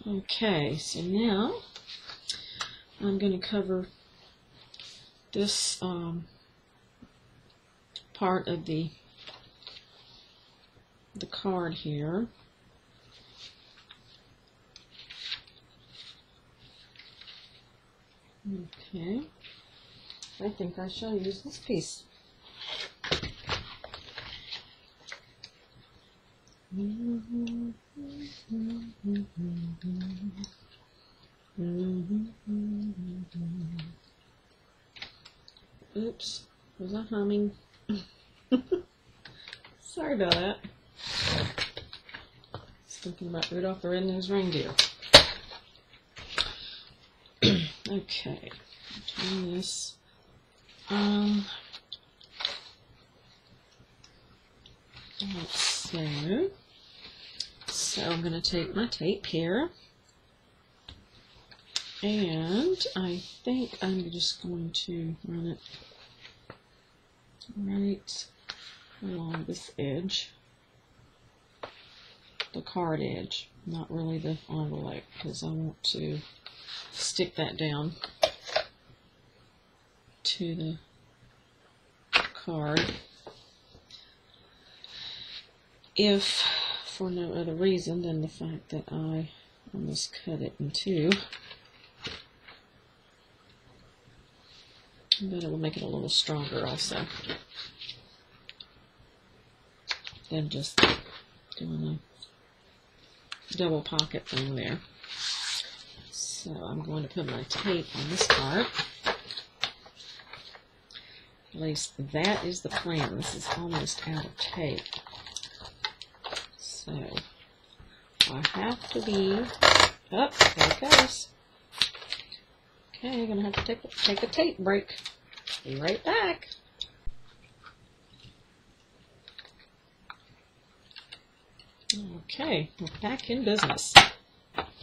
Okay, so now I'm going to cover this part of the card here. Okay, I think I shall use this piece. Oops, was I humming? Sorry about that. Just thinking about Rudolph the Red-Nosed Reindeer. Okay, turn this on. Let's see. So I'm going to take my tape here, and I think I'm just going to run it right along this edge, the card edge, not really the envelope, because I want to stick that down to the card. If for no other reason than the fact that I almost cut it in two, but it will make it a little stronger also than just doing a double pocket thing there. So I'm going to put my tape on this part. At least that is the plan. This is almost out of tape. So I have to be up. There it goes. Okay, I'm gonna have to take a tape break. Be right back. Okay, we're back in business. I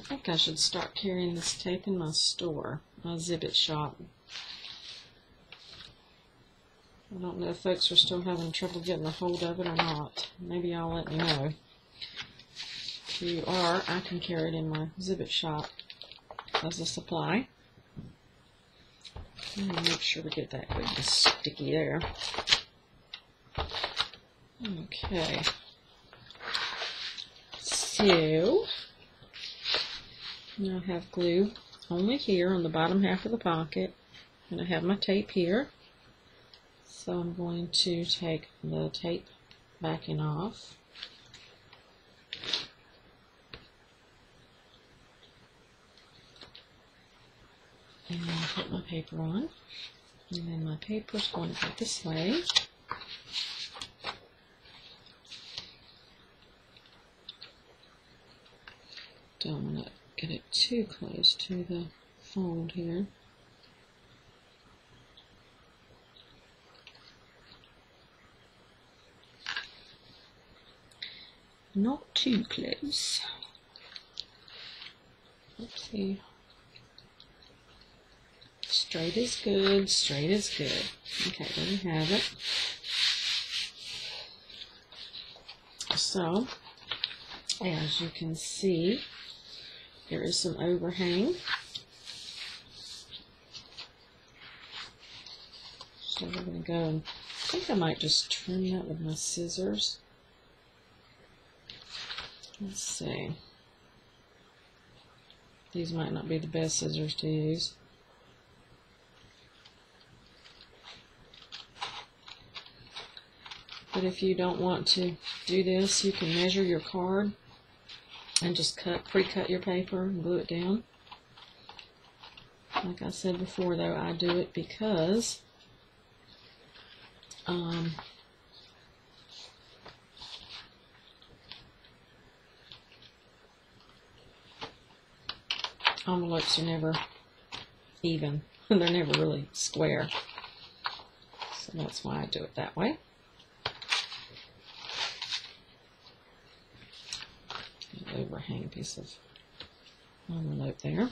think I should start carrying this tape in my store, my exhibit shop. I don't know if folks are still having trouble getting a hold of it or not. Maybe y'all let me know. If you are, I can carry it in my exhibit shop as a supply. Let me make sure we get that good and sticky there. Okay. So, now I have glue only here on the bottom half of the pocket, and I have my tape here. So I'm going to take the tape backing off. And then put my paper on. And then my paper is going to go this way. Don't want to get it too close to the fold here. Not too close. Let's see. Straight is good, straight is good. Okay, there we have it. So, as you can see, there is some overhang. So we're going to go and I think I might just trim that with my scissors. Let's see. These might not be the best scissors to use. But if you don't want to do this, you can measure your card and just pre-cut your paper and glue it down. Like I said before, though, I do it because envelopes are never even. They're never really square. So that's why I do it that way. An overhang piece of envelope there.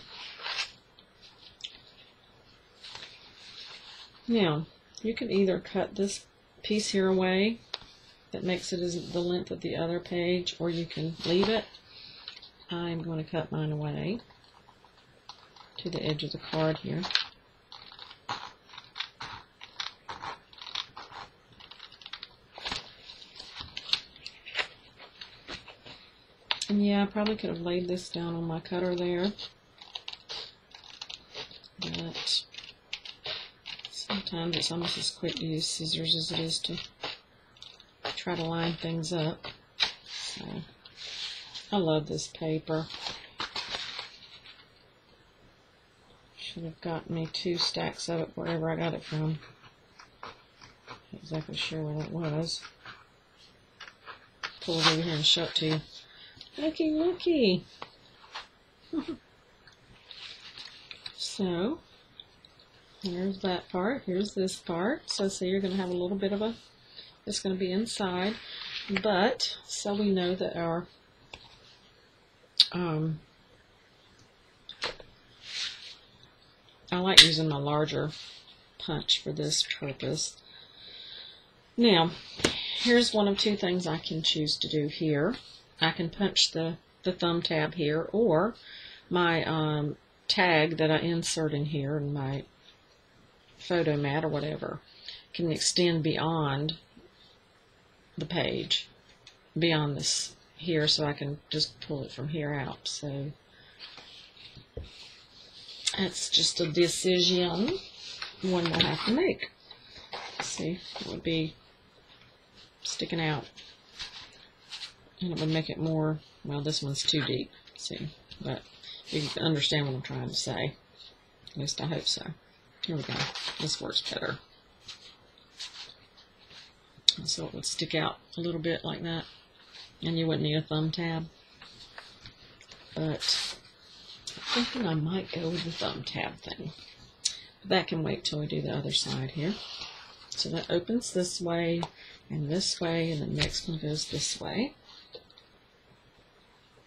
Now, you can either cut this piece here away that makes it as the length of the other page, or you can leave it. I'm going to cut mine away to the edge of the card here. And yeah, I probably could have laid this down on my cutter there, but sometimes it's almost as quick to use scissors as it is to try to line things up. So, I love this paper. Should have gotten me 2 stacks of it wherever I got it from. Not exactly sure where that was. Pull it over here and show it to you. Looky, looky. So, here's that part. Here's this part. So, see, you're going to have a little bit of a, it's going to be inside. But, so we know that our, I like using my larger punch for this purpose. Now, here's one of 2 things I can choose to do here. I can punch the thumb tab here, or my tag that I insert in here in my photo mat or whatever can extend beyond the page, beyond this here, so I can just pull it from here out. So that's just a decision one will have to make. See, it would be sticking out. And it would make it more, well, this one's too deep, see, but you can understand what I'm trying to say. At least I hope so. Here we go. This works better. And so it would stick out a little bit like that, and you wouldn't need a thumb tab. But I'm thinking I might go with the thumb tab thing. But that can wait till we do the other side here. So that opens this way, and the next one goes this way.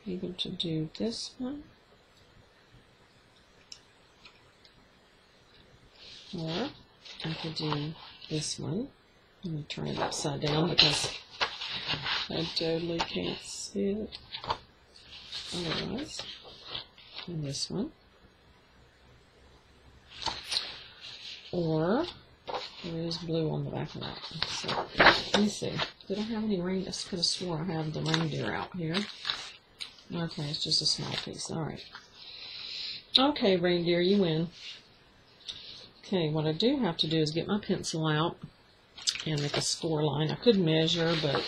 Able to do this one, or I could do this one. Let me turn it upside down because I totally can't see it otherwise. And this one, or there is blue on the back of that one. So let me see. Did I have any reindeer? I could have swore I have the reindeer out here. Okay, it's just a small piece. Alright. Okay, reindeer, you win. Okay, what I do have to do is get my pencil out and make a score line. I could measure, but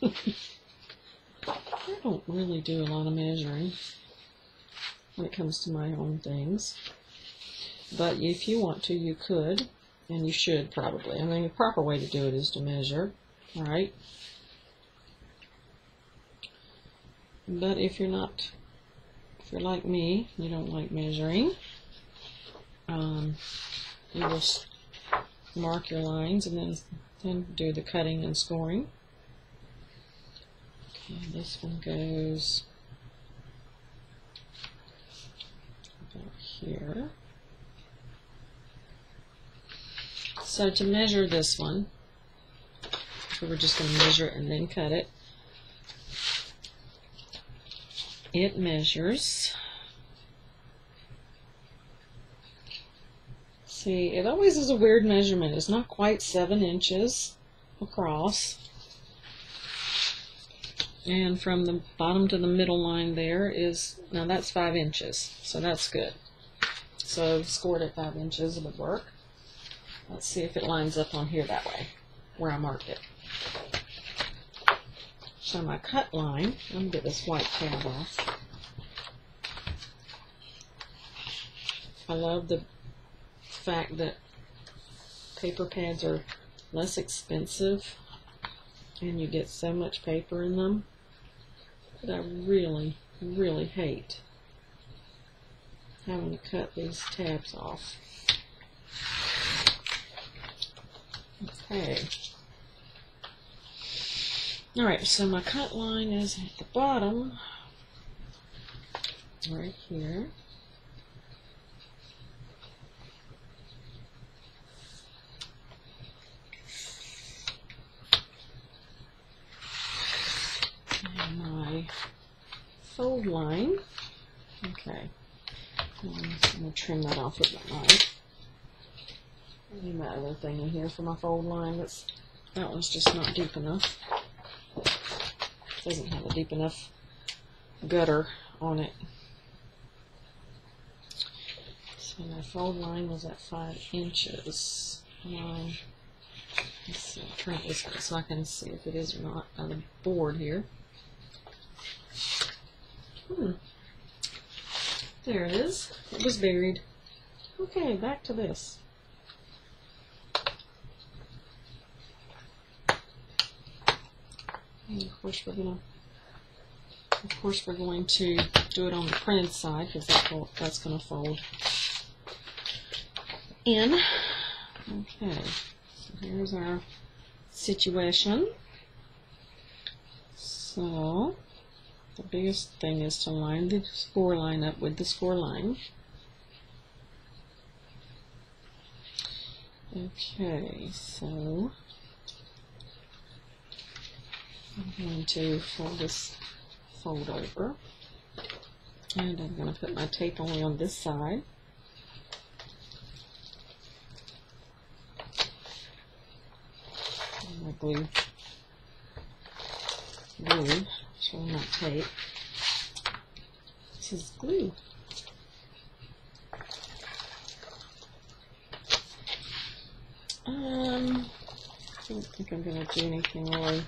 I don't really do a lot of measuring when it comes to my own things. But if you want to, you could, and you should probably. I mean, the proper way to do it is to measure. Alright? But if you're like me, you don't like measuring, you will mark your lines and then do the cutting and scoring. Okay, this one goes about here. So to measure this one, so we're just going to measure it and then cut it. It measures, see, it always is a weird measurement. It's not quite 7 inches across. And from the bottom to the middle line there is, now that's 5 inches, so that's good. So scored at 5 inches would work. Let's see if it lines up on here that way, where I marked it. So my cut line, let me get this white tab off. I love the fact that paper pads are less expensive and you get so much paper in them. But I really, really hate having to cut these tabs off. Okay. Alright, so my cut line is at the bottom, right here. Okay. I'm going to trim that off with my knife. I need my other thing in here for my fold line. That one's just not deep enough. It doesn't have a deep enough gutter on it. So my fold line was at 5 inches. Let's see, I'll turn it this way so I can see if it is or not on the board here. There it is. It was buried. Okay, back to this. And of course we're going to do it on the printed side because that's going to fold in. Okay, so here's our situation. So the biggest thing is to line the score line up with the score line. Okay, so I'm going to fold over, and I'm going to put my tape only on this side. And my glue, so not tape. This is glue. I don't think I'm going to do anything really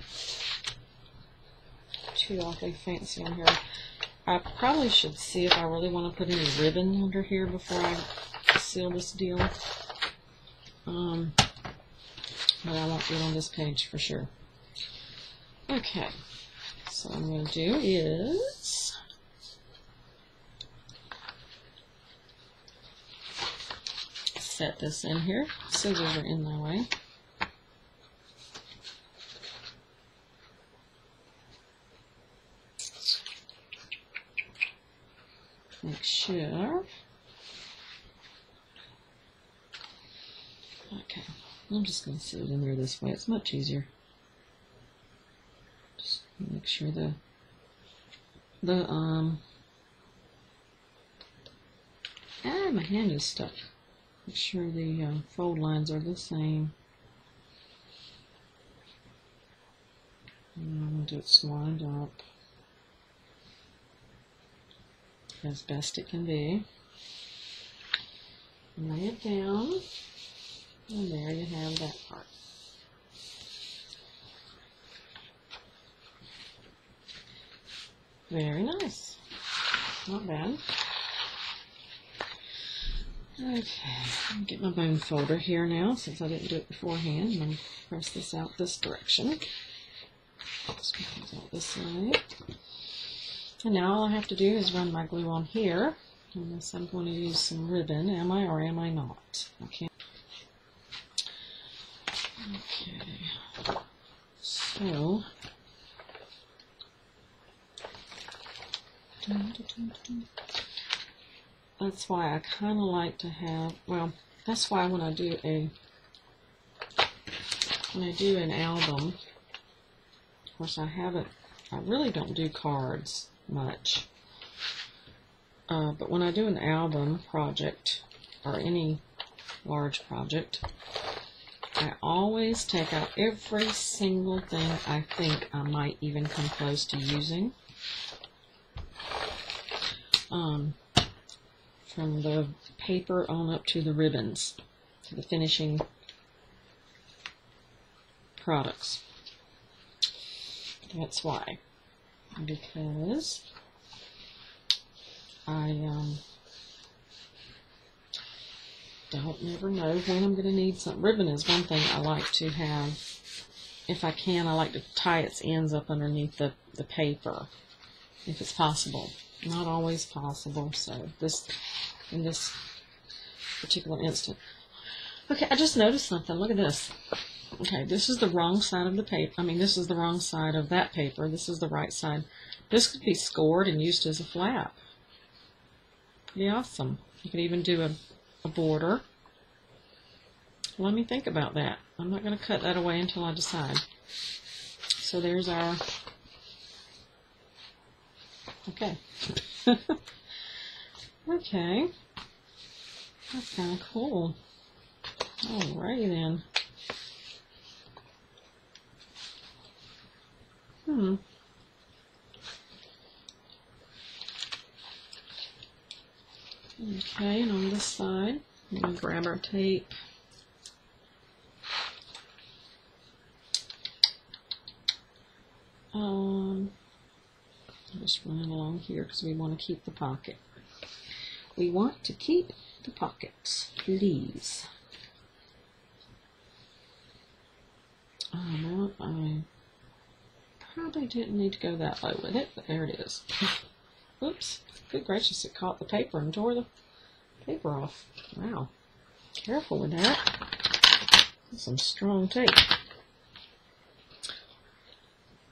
too awfully fancy on here. I probably should see if I really want to put any ribbon under here before I seal this deal. But I won't do it on this page for sure. Okay, so what I'm going to do is set this in here. Scissors are in my way. Make sure. Okay, I'm just going to sit it in there this way. It's much easier. Just make sure my hand is stuck. Make sure the fold lines are the same. And I'm going to do it lined up as best it can be. Lay it down, and there you have that part. Very nice. Not bad. Okay, I'll get my bone folder here now since I didn't do it beforehand. I'm going to press this out this direction. Just put it out this way. And now all I have to do is run my glue on here. Unless I'm going to use some ribbon. Am I or am I not? Okay. Okay. So. That's why I kind of like to have, well, that's why when I do an album, of course I really don't do cards much. But when I do an album project, or any large project, I always take out every single thing I think I might even come close to using. From the paper on up to the ribbons, to the finishing products. That's why. Because I never know when I'm going to need some. Ribbon is one thing I like to have. If I can, I like to tie its ends up underneath the paper, if it's possible. Not always possible, so in this particular instant. Okay, I just noticed something. Look at this. Okay, this is the wrong side of the paper. I mean, this is the wrong side of that paper. This is the right side. This could be scored and used as a flap. Pretty awesome. You could even do a border. Let me think about that. I'm not going to cut that away until I decide. So there's our... Okay. Okay. That's kind of cool. Alrighty then. Okay, and on this side, I'm going to grab our tape. Just running along here because we want to keep the pocket. We want to keep the pockets, please. Well, I probably didn't need to go that low with it, but there it is. Oops, good gracious, it caught the paper and tore the paper off. Wow, careful with that. That's some strong tape.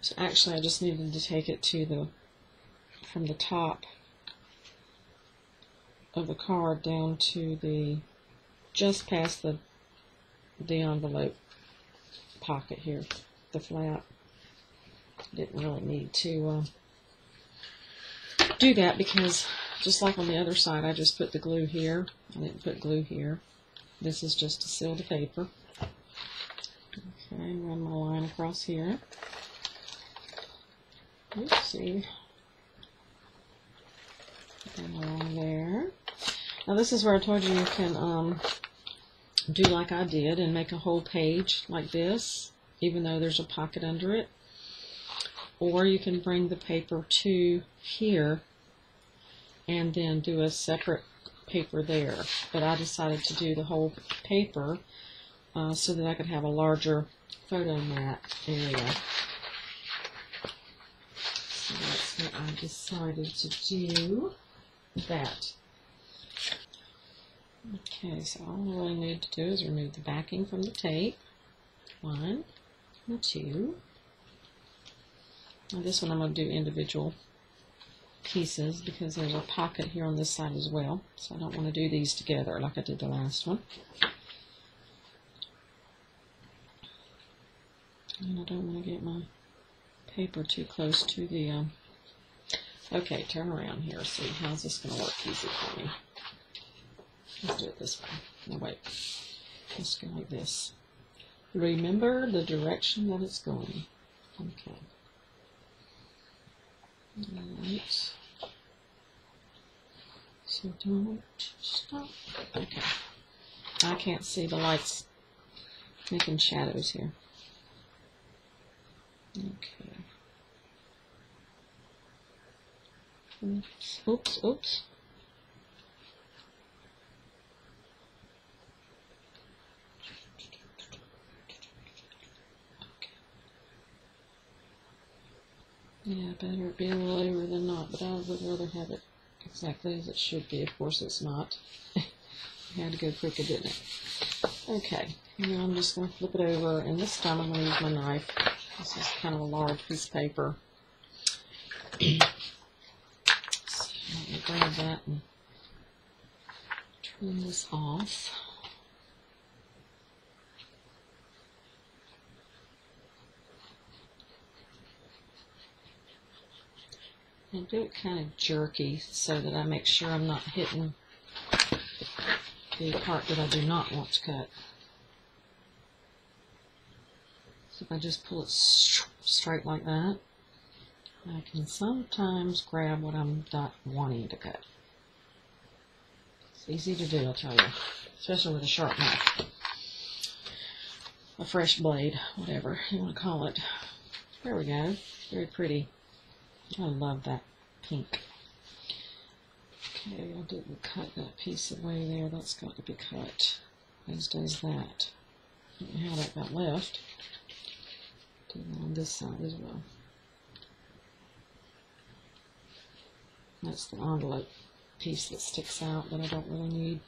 So actually I just needed to take it to from the top of the card down to just past the envelope pocket here, the flap. Didn't really need to do that because just like on the other side, I just put the glue here. I didn't put glue here. This is just to seal the paper. Okay, run my line across here. Let's see. Along there. Now this is where I told you can do like I did and make a whole page like this, even though there's a pocket under it. Or you can bring the paper to here and then do a separate paper there. But I decided to do the whole paper so that I could have a larger photo mat area. So that's what I decided to do. That. Okay, so all I really need to do is remove the backing from the tape. 1 and 2. Now this one I'm going to do individual pieces because there's a pocket here on this side as well. So I don't want to do these together like I did the last one. And I don't want to get my paper too close to the... Okay, turn around here. See, how's this going to work easy for me? Let's do it this way. No, wait. Let's go like this. Remember the direction that it's going. Okay. Alright. So don't stop. Okay. I can't see the lights making shadows here. Okay. Oops, oops, oops. Yeah, better it be a little over than not, but I would rather have it exactly as it should be. Of course it's not. It had to go quicker, didn't it? Okay, now I'm just going to flip it over, and this time I'm going to use my knife. This is kind of a large piece of paper. So let me grab that and trim this off. And do it kind of jerky so that I make sure I'm not hitting the part that I do not want to cut. So if I just pull it straight like that, I can sometimes grab what I'm not wanting to cut. It's easy to do, I'll tell you, especially with a sharp knife. A fresh blade, whatever you want to call it. There we go. Very pretty. I love that pink. Okay, I didn't cut that piece away there. That's got to be cut. As does that. I don't know how that got left. Do that on this side as well. That's the envelope piece that sticks out that I don't really need.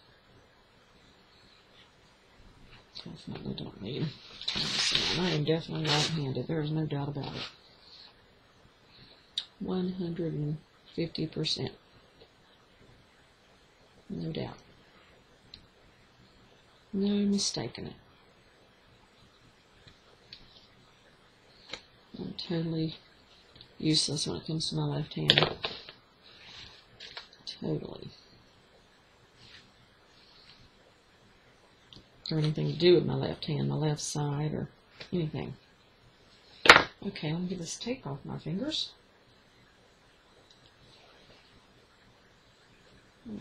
Definitely don't need. I am definitely right-handed. There is no doubt about it. 150%. No doubt. No mistaking it. I'm totally useless when it comes to my left hand. Totally. or anything to do with my left hand, my left side, or anything. Okay, let me get this tape off my fingers.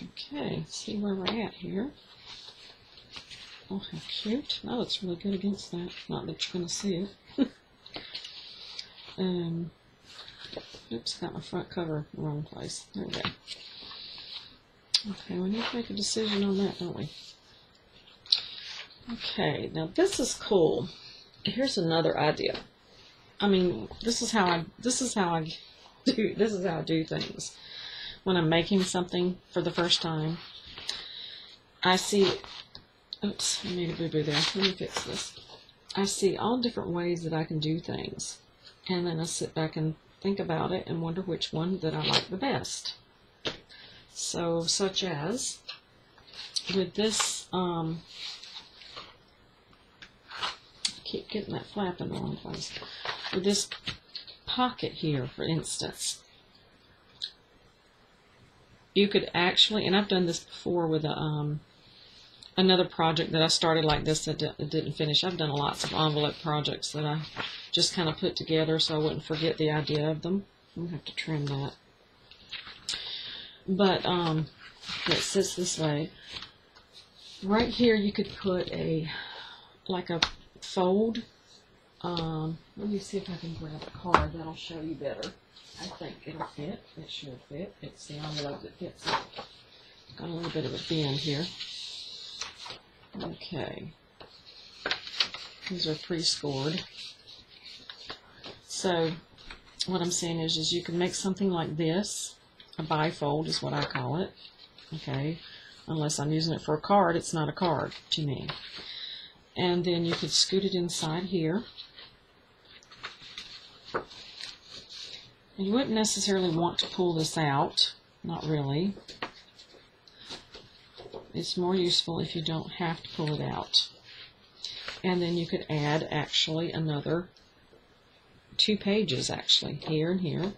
Okay, see where we're at here. Oh, how cute. That looks really good against that. Not that you're going to see it. Oops, got my front cover in the wrong place. There we go. Okay, we need to make a decision on that, don't we? Okay, now this is cool. Here's another idea. I mean, this is how I do things. When I'm making something for the first time, I see, oops, I made a boo-boo there. Let me fix this. I see all different ways that I can do things. And then I sit back and think about it and wonder which one that I like the best. So, such as with this, I keep getting that flap in the wrong place. With this pocket here, for instance, you could actually, and I've done this before with another project that I started like this that didn't finish. I've done lots of envelope projects that I just kind of put together so I wouldn't forget the idea of them. I'm going to have to trim that. But it sits this way. Right here you could put like a fold. Let me see if I can grab a card that'll show you better. I think it'll fit. It should fit. It's the envelope that fits it. Got a little bit of a bend here. Okay. These are pre-scored. So what I'm saying is you can make something like this. A bifold is what I call it. Okay. Unless I'm using it for a card, it's not a card to me. And then you could scoot it inside here. You wouldn't necessarily want to pull this out. Not really. It's more useful if you don't have to pull it out. And then you could add actually another 2 pages actually, here and here,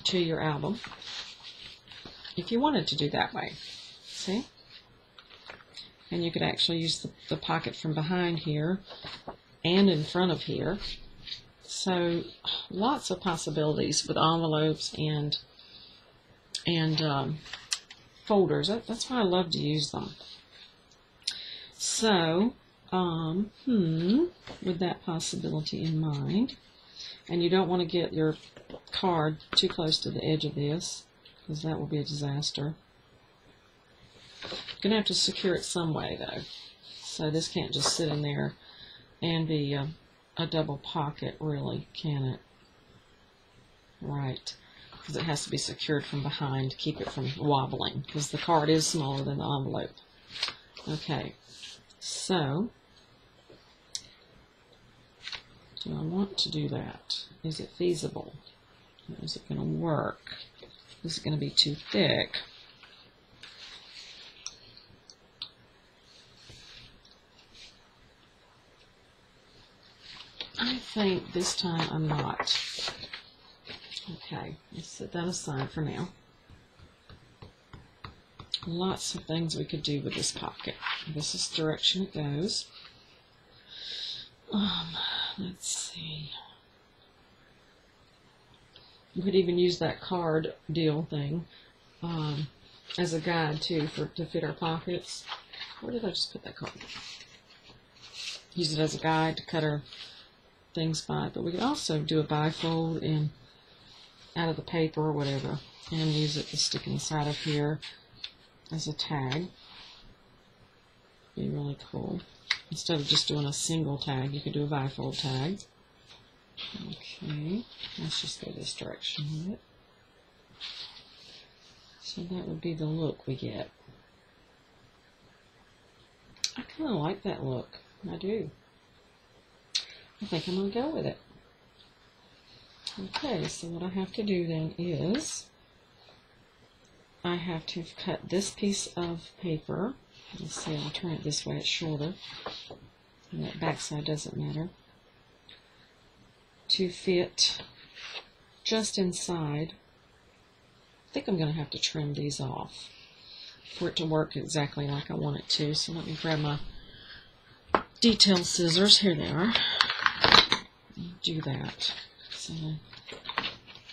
to your album. If you wanted to do that way. See? And you could actually use the pocket from behind here and in front of here. So lots of possibilities with envelopes and folders. That's why I love to use them. So, with that possibility in mind, and you don't want to get your card too close to the edge of this, because that will be a disaster. You're going to have to secure it some way, though. So this can't just sit in there and be a double pocket, really, can it? Right. Because it has to be secured from behind to keep it from wobbling, because the card is smaller than the envelope. Okay. So, do I want to do that? Is it feasible? Is it going to work? Is it going to be too thick? I think this time I'm not. Okay, let's set that aside for now. Lots of things we could do with this pocket. This is the direction it goes. Let's see. You could even use that card deal thing as a guide too to fit our pockets. Where did I just put that card? Use it as a guide to cut our things by. But we could also do a bifold and out of the paper or whatever, and use it to stick inside of here as a tag. Be really cool. Instead of just doing a single tag, you could do a bifold tag. Okay, let's just go this direction with it. So that would be the look we get. I kind of like that look. I do. I think I'm going to go with it. Okay, so what I have to do then is I have to cut this piece of paper. Let's see, I'll turn it this way, it's shorter. And that back side doesn't matter. To fit just inside. I think I'm going to have to trim these off. for it to work exactly like I want it to. So let me grab my detail scissors. Here they are. Do that. So I'm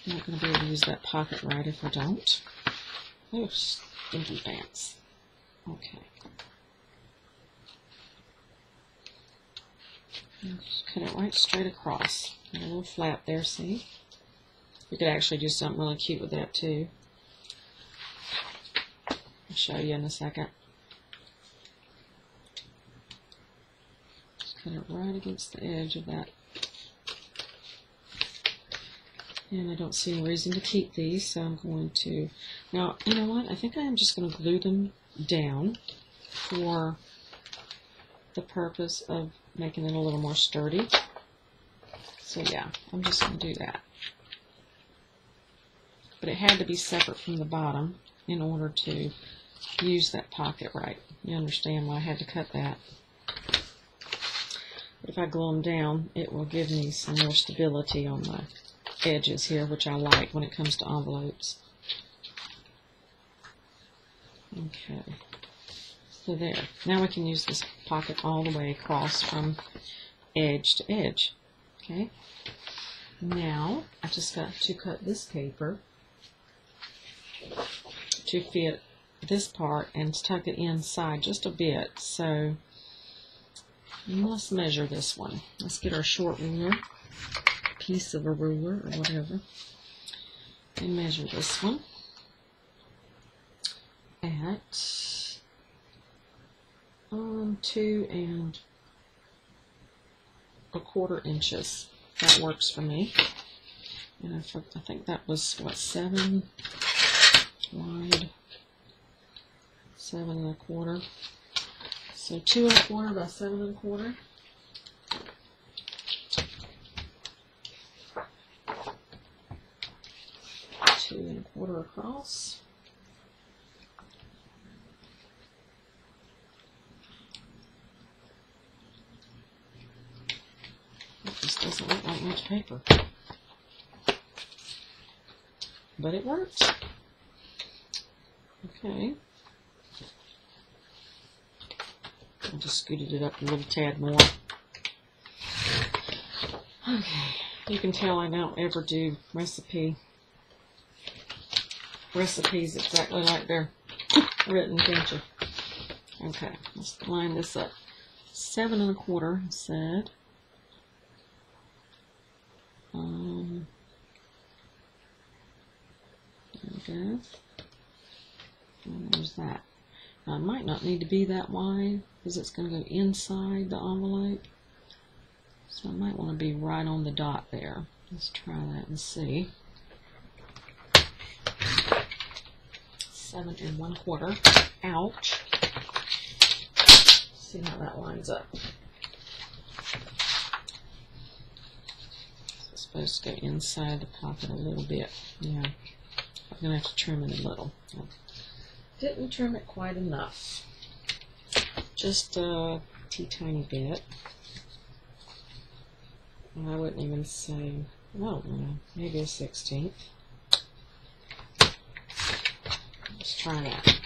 not going to be able to use that pocket right if I don't. Oh, stinky pants. Okay. Just cut it right straight across. Got a little flap there, see? You could actually do something really cute with that too. I'll show you in a second. Just cut it right against the edge of that. And I don't see any reason to keep these, so I'm going to... Now, you know what? I think I am just going to glue them down for the purpose of making it a little more sturdy. So yeah, I'm just going to do that. But it had to be separate from the bottom in order to use that pocket right. You understand why I had to cut that. But if I glue them down, it will give me some more stability on the edges here, which I like when it comes to envelopes. Okay. So there. Now we can use this pocket all the way across from edge to edge. Okay. Now I just got to cut this paper to fit this part and tuck it inside just a bit. So let's measure this one. Let's get our short ruler, piece of a ruler or whatever, and measure this one at 2 1/4 inches. That works for me. And I think that was, what, 7 wide, 7 1/4. So 2 1/4 by 7 1/4. Two 1/4 across. This doesn't look like much paper, but it works. Okay. I just scooted it up a little tad more. Okay. You can tell I don't ever do recipes exactly like they're written, can't you? Okay, let's line this up. 7 1/4 said. There we go. And there's that. Now, it might not need to be that wide because it's going to go inside the envelope. So I might want to be right on the dot there. Let's try that and see. 7 1/4. Ouch. See how that lines up. So it's supposed to go inside the pocket a little bit. Yeah. I'm going to have to trim it a little. I didn't trim it quite enough. Just a teeny bit. And I wouldn't even say, well, maybe a 1/16. Let's try that.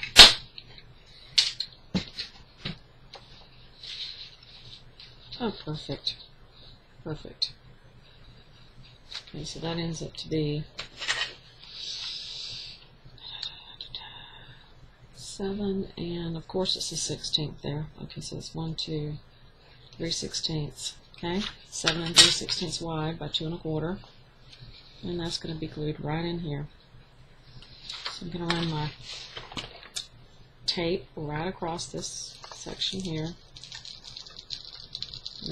Oh, perfect. Perfect. Okay, so that ends up to be 7, and of course it's a 1/16 there. Okay, so it's 1, 2, 3/16. Okay, 7 3/16 wide by 2 1/4, and that's going to be glued right in here. So I'm going to run my tape right across this section here,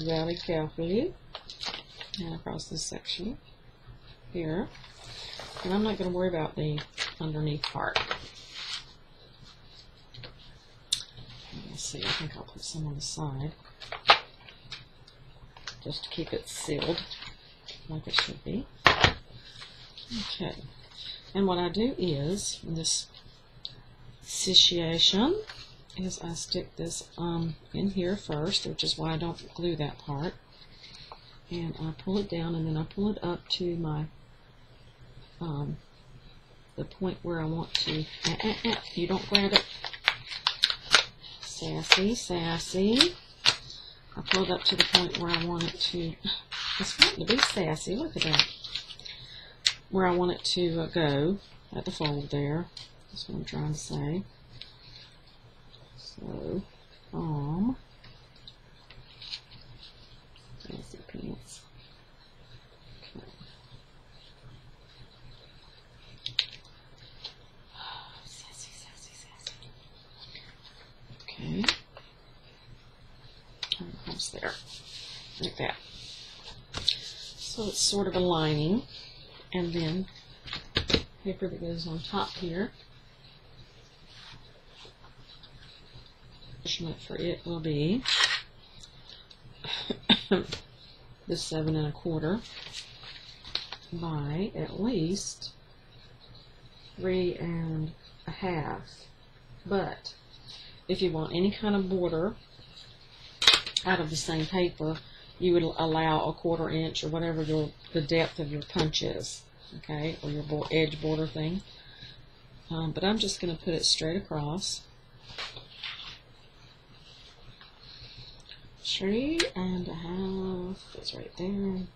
very carefully, and across this section here. And I'm not going to worry about the underneath part. Let's see, I think I'll put some on the side just to keep it sealed like it should be. Okay, and what I do is, in this situation, is I stick this in here first, which is why I don't glue that part. And I pull it down, and then I pull it up to my the point where I want to. You don't grab it. Sassy, sassy. I pulled up to the point where I want it to, it's wanting to be sassy, look at that. Where I want it to go at the fold there. That's what I'm trying to say. So, sassy pants. Okay. Sassy, sassy, sassy. Okay. Almost there. Like that. So it's sort of aligning. And then paper that goes on top here. Measurement for it will be this 7 1/4 by at least 3 1/2. But if you want any kind of border out of the same paper, you would allow a 1/4 inch or whatever the depth of your punch is, okay, or your edge border thing. But I'm just going to put it straight across. 3 1/2 is right there.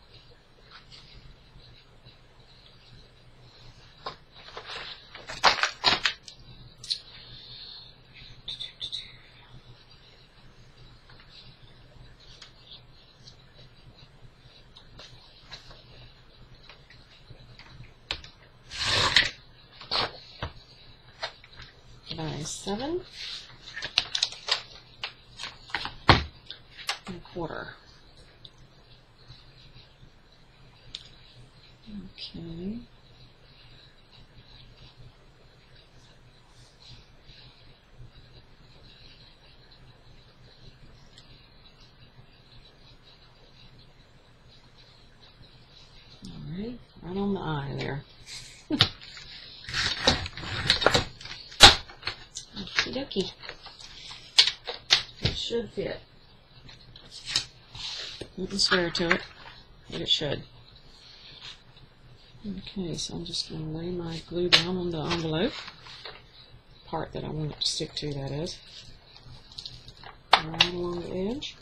By 7 1/4. Okay. Alright, right on the eye there. Okie dokie. It should fit. You can swear to it, but it should. Okay, so I'm just going to lay my glue down on the envelope. Part that I want it to stick to, that is. Right along the edge.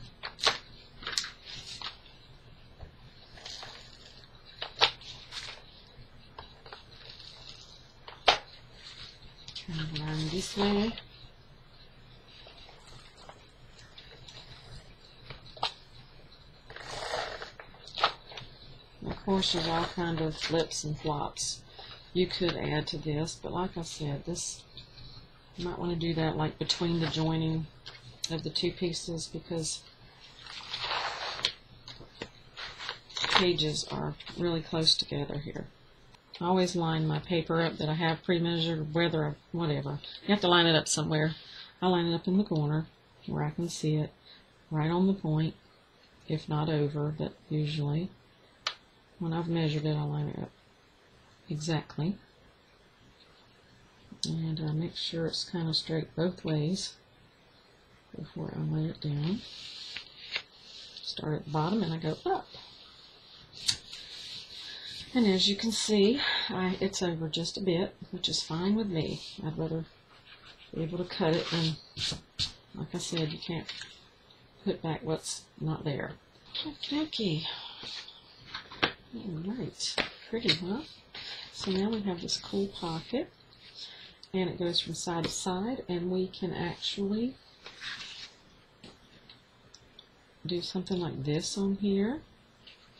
Turn it around this way. Of course, there's all kind of flips and flops you could add to this, but like I said, this, you might want to do that like between the joining of the two pieces, because pages are really close together here. I always line my paper up that I have pre-measured, whatever. You have to line it up somewhere. I line it up in the corner where I can see it, right on the point, if not over, but usually when I've measured it, I line it up exactly. And I make sure it's kind of straight both ways before I lay it down. Start at the bottom and I go up. And as you can see, it's over just a bit, which is fine with me. I'd rather be able to cut it, and like I said, you can't put back what's not there. Okay. Alright, pretty, huh? So now we have this cool pocket, and it goes from side to side, and we can actually do something like this on here.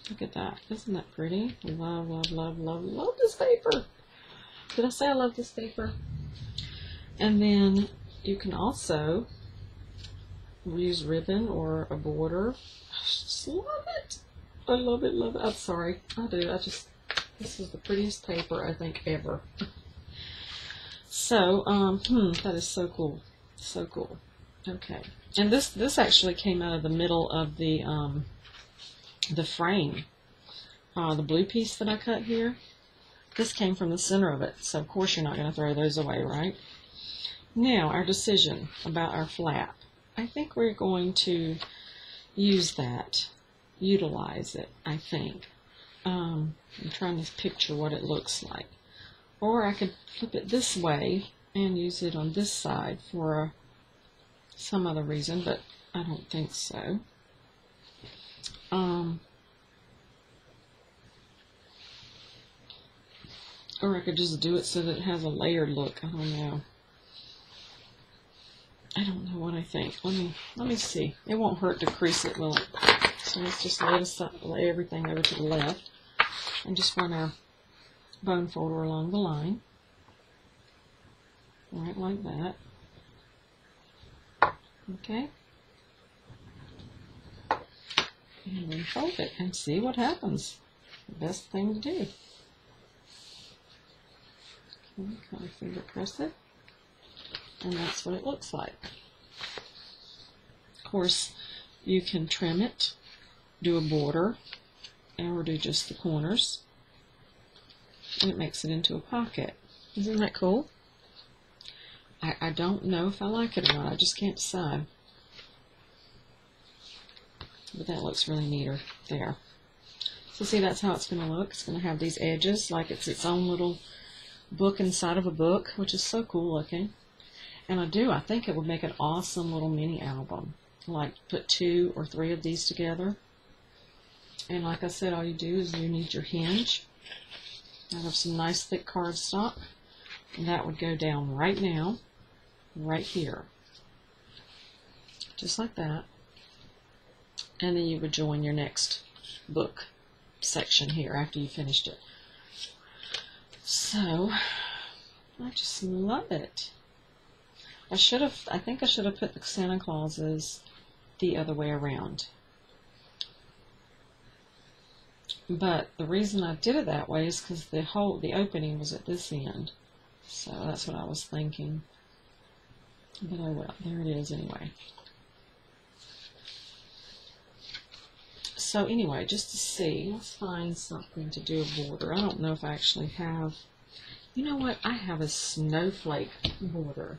Look at that. Isn't that pretty? Love, love, love, love, love this paper. Did I say I love this paper? And then you can also use ribbon or a border. I just love it. I love it, love it. I'm sorry. I do. This is the prettiest paper I think ever. So, that is so cool. So cool. Okay. And this actually came out of the middle of the frame. The blue piece that I cut here, this came from the center of it, so of course you're not going to throw those away, right? Now, our decision about our flap. I think we're going to use that, utilize it, I think. I'm trying to picture what it looks like. Or I could flip it this way and use it on this side for a some other reason, but I don't think so. Or I could just do it so that it has a layered look. I don't know. I don't know what I think. Let me see. It won't hurt to crease it, will it? So let's just lay everything over to the left and just run our bone folder along the line. Right like that. Okay. And then fold it and see what happens. The best thing to do. Okay, kind of finger press it. And that's what it looks like. Of course, you can trim it, do a border, or do just the corners. And it makes it into a pocket. Isn't that cool? I don't know if I like it or not. I just can't decide. But that looks really neater there. So see, that's how it's going to look. It's going to have these edges like it's its own little book inside of a book, which is so cool looking. And I think it would make an awesome little mini album. Like put 2 or 3 of these together. And like I said, all you do is you need your hinge out of some nice thick cardstock. And that would go down right now, right here. Just like that. And then you would join your next book section here after you finished it. So, I just love it. I think I should have put the Santa Clauses the other way around. But the reason I did it that way is because the opening was at this end. So that's what I was thinking. But oh well, there it is anyway. So anyway, just to see, let's find something to do a border. I don't know if I actually have, you know what, I have a snowflake border.